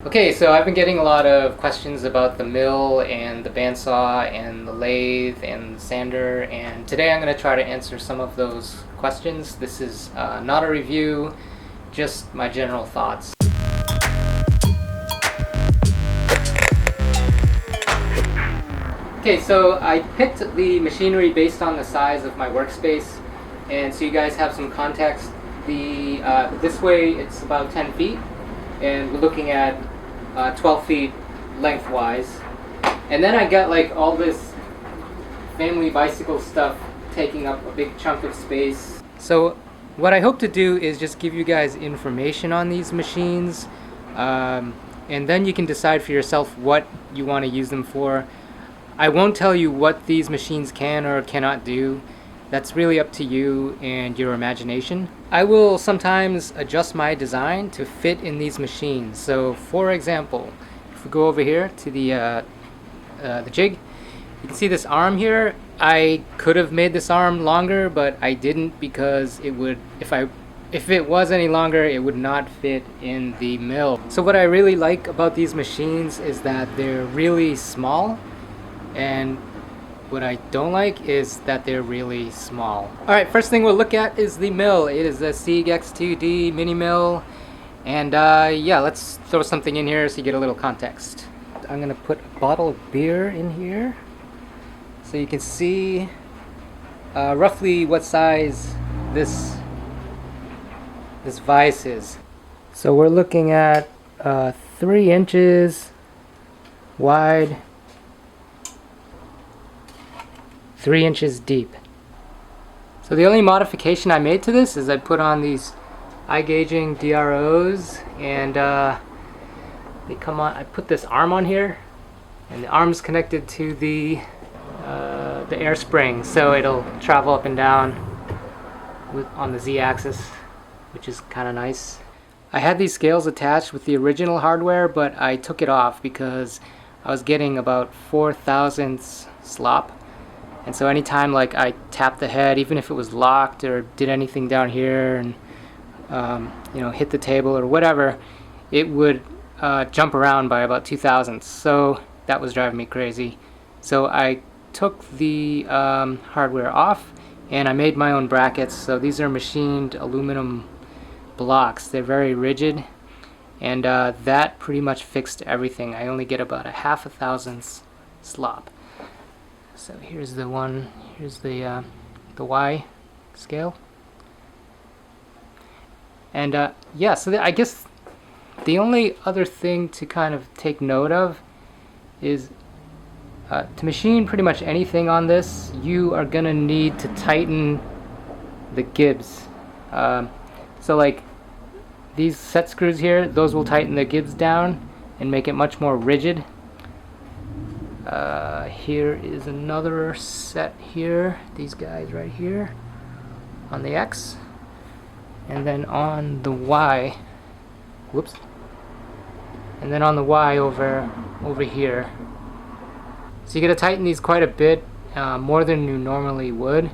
Okay, so I've been getting a lot of questions about the mill and the bandsaw and the lathe and the sander, and today I'm going to try to answer some of those questions. This is not a review, just my general thoughts. Okay, so I picked the machinery based on the size of my workspace, and so you guys have some context. This way it's about 10 feet, and we're looking at 12 feet lengthwise. And then I got like all this family bicycle stuff taking up a big chunk of space. So what I hope to do is just give you guys information on these machines, and then you can decide for yourself what you want to use them for. I won't tell you what these machines can or cannot do. That's really up to you and your imagination. I will sometimes adjust my design to fit in these machines. So for example, if we go over here to the jig, you can see this arm here. I could have made this arm longer, but I didn't because it would, if it was any longer, it would not fit in the mill. So what I really like about these machines is that they're really small, and what I don't like is that they're really small. Alright, first thing we'll look at is the mill. It is a Sieg X2D mini mill. And yeah, let's throw something in here so you get a little context. I'm gonna put a bottle of beer in here so you can see roughly what size this vise is. So we're looking at 3 inches wide, 3 inches deep. So the only modification I made to this is I put on these eye gauging DROs, and they come on. I put this arm on here, and the arm's connected to the air spring, so it'll travel up and down on the Z-axis, which is kind of nice. I had these scales attached with the original hardware, but I took it off because I was getting about 4 thousandths slop. And so anytime like I tapped the head, even if it was locked or did anything down here and hit the table or whatever, it would jump around by about 2 thousandths. So that was driving me crazy. So I took the hardware off and I made my own brackets. So these are machined aluminum blocks. They're very rigid, and that pretty much fixed everything. I only get about a 0.5 thousandths slop. So here's the one, here's the Y scale. And yeah, so I guess the only other thing to kind of take note of is to machine pretty much anything on this, you are gonna need to tighten the Gibbs. So like these set screws here, those will tighten the Gibbs down and make it much more rigid. Here is another set here, these guys right here on the X, and then on the Y, whoops, and then on the Y over here. So you gotta tighten these quite a bit, more than you normally would,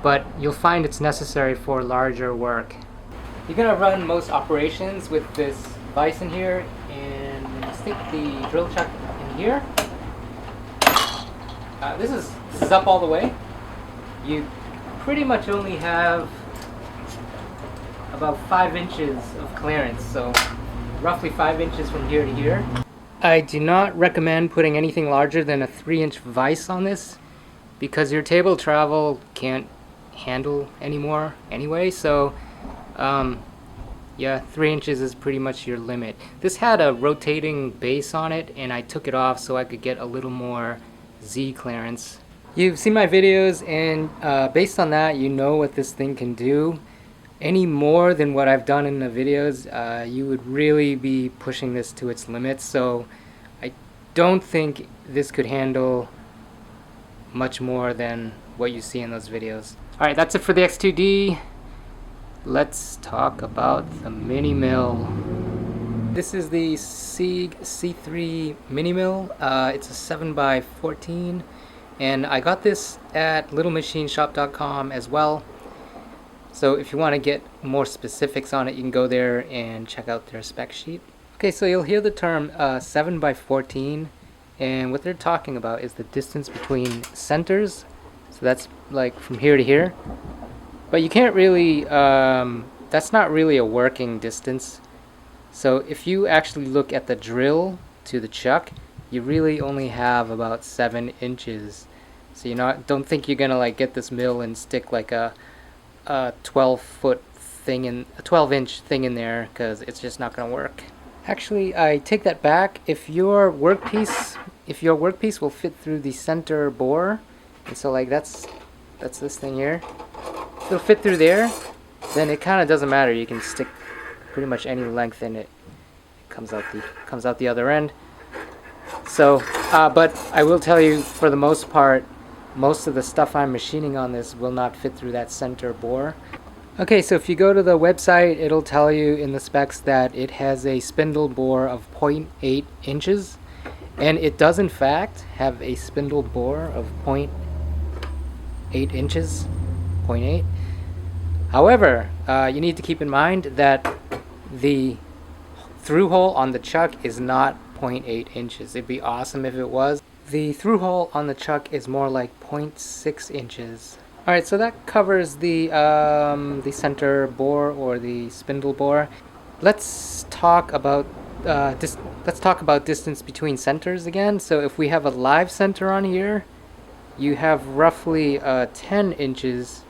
but you'll find it's necessary for larger work. You're gonna run most operations with this vise in here, and stick the drill chuck in here. This is up all the way. You pretty much only have about 5 inches of clearance, so roughly 5 inches from here to here. I do not recommend putting anything larger than a 3-inch vise on this because your table travel can't handle anymore anyway, so yeah, 3 inches is pretty much your limit. This had a rotating base on it, and I took it off so I could get a little more Z clearance. You've seen my videos, and based on that, you know what this thing can do. Any more than what I've done in the videos, you would really be pushing this to its limits, so I don't think this could handle much more than what you see in those videos. Alright, that's it for the X2D. Let's talk about the mini mill. This is the Sieg C3 mini mill. It's a 7x14, and I got this at littlemachineshop.com as well. So if you want to get more specifics on it, you can go there and check out their spec sheet. Okay, so you'll hear the term 7 by 14, and what they're talking about is the distance between centers. So that's like from here to here. But you can't really, that's not really a working distance. So if you actually look at the drill to the chuck, you really only have about 7 inches. So don't think you're gonna like get this mill and stick like a 12-foot thing in a 12-inch thing in there, because it's just not gonna work. Actually, I take that back. If your workpiece will fit through the center bore, and so like that's this thing here, if it'll fit through there, then it kind of doesn't matter. You can stick pretty much any length in it. It comes out the other end. So, but I will tell you, for the most part, most of the stuff I'm machining on this will not fit through that center bore. Okay, so if you go to the website, it'll tell you in the specs that it has a spindle bore of 0.8 inches, and it does in fact have a spindle bore of 0.8 inches, 0.8. However, you need to keep in mind that the through hole on the chuck is not 0.8 inches. It'd be awesome if it was. The through hole on the chuck is more like 0.6 inches. Alright, so that covers the center bore, or the spindle bore. Let's talk about distance between centers again. So if we have a live center on here, you have roughly 10 inches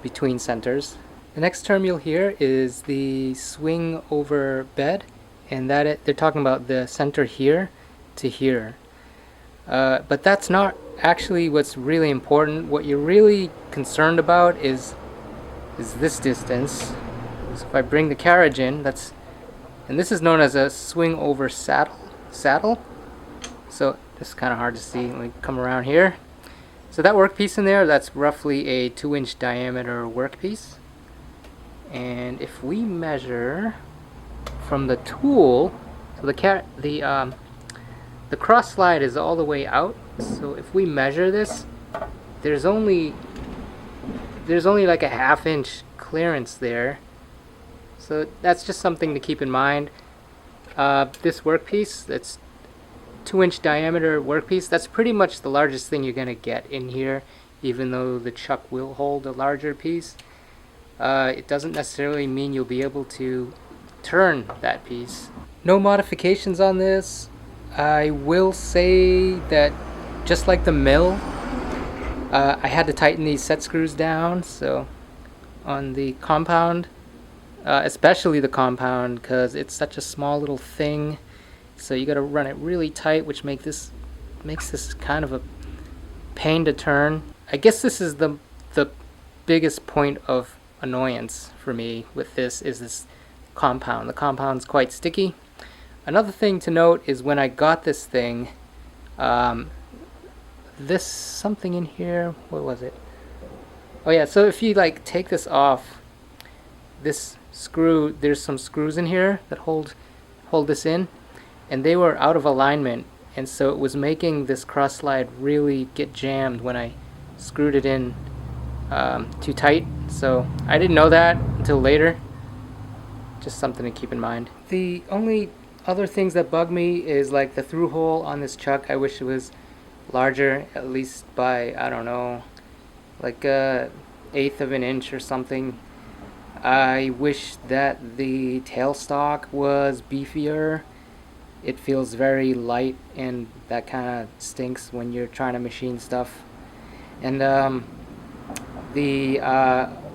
between centers. The next term you'll hear is the swing over bed, and they're talking about the center here to here. But that's not actually what's really important. What you're really concerned about is this distance. So if I bring the carriage in, and this is known as a swing over saddle. So this is kind of hard to see. Let me come around here. So that workpiece in there, that's roughly a 2-inch diameter workpiece. And if we measure from the tool, so the cross slide is all the way out. So if we measure this, there's only like a 1/2 inch clearance there. So that's just something to keep in mind. This workpiece, that's 2-inch diameter workpiece, that's pretty much the largest thing you're gonna get in here, even though the chuck will hold a larger piece. It doesn't necessarily mean you'll be able to turn that piece. No modifications on this. I will say that just like the mill, I had to tighten these set screws down. So on the compound, especially the compound, because it's such a small little thing, so you got to run it really tight, which makes this kind of a pain to turn. I guess this is the biggest point of annoyance for me with this, is this compound. The compound's quite sticky. Another thing to note is when I got this thing, this something in here, what was it? Oh yeah, so if you like take this off, this screw, there's some screws in here that hold this in, and they were out of alignment, and so it was making this cross slide really get jammed when I screwed it in too tight. So I didn't know that until later. Just something to keep in mind. The only other things that bug me is like the through hole on this chuck. I wish it was larger, at least by, I don't know, like a 1/8 of an inch or something. I wish that the tailstock was beefier. It feels very light, and that kind of stinks when you're trying to machine stuff. And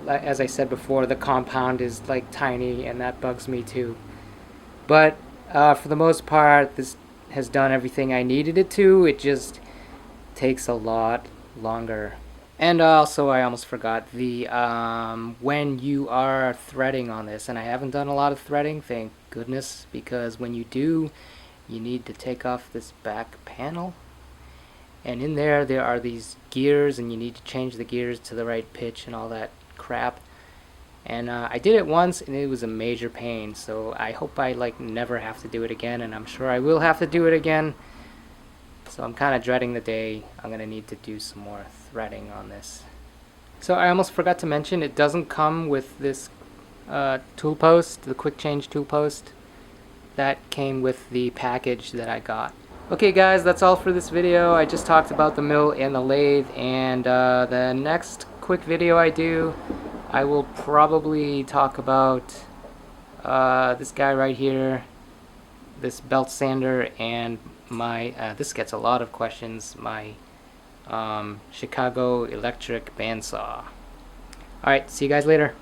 as I said before, the compound is like tiny, and that bugs me too. But for the most part, this has done everything I needed it to. It just takes a lot longer. And also, I almost forgot, the when you are threading on this, and I haven't done a lot of threading, thank goodness, because when you do, you need to take off this back panel, and in there are these gears, and you need to change the gears to the right pitch and all that crap. And I did it once, and it was a major pain, so I hope I like never have to do it again, and I'm sure I will have to do it again. So I'm kind of dreading the day I'm going to need to do some more threading on this. So I almost forgot to mention, it doesn't come with this tool post, the quick change tool post. that came with the package that I got. Okay guys, that's all for this video. I just talked about the mill and the lathe, and the next quick video I do, I will probably talk about this guy right here, this belt sander, and my this gets a lot of questions, my Chicago electric bandsaw. Alright, see you guys later.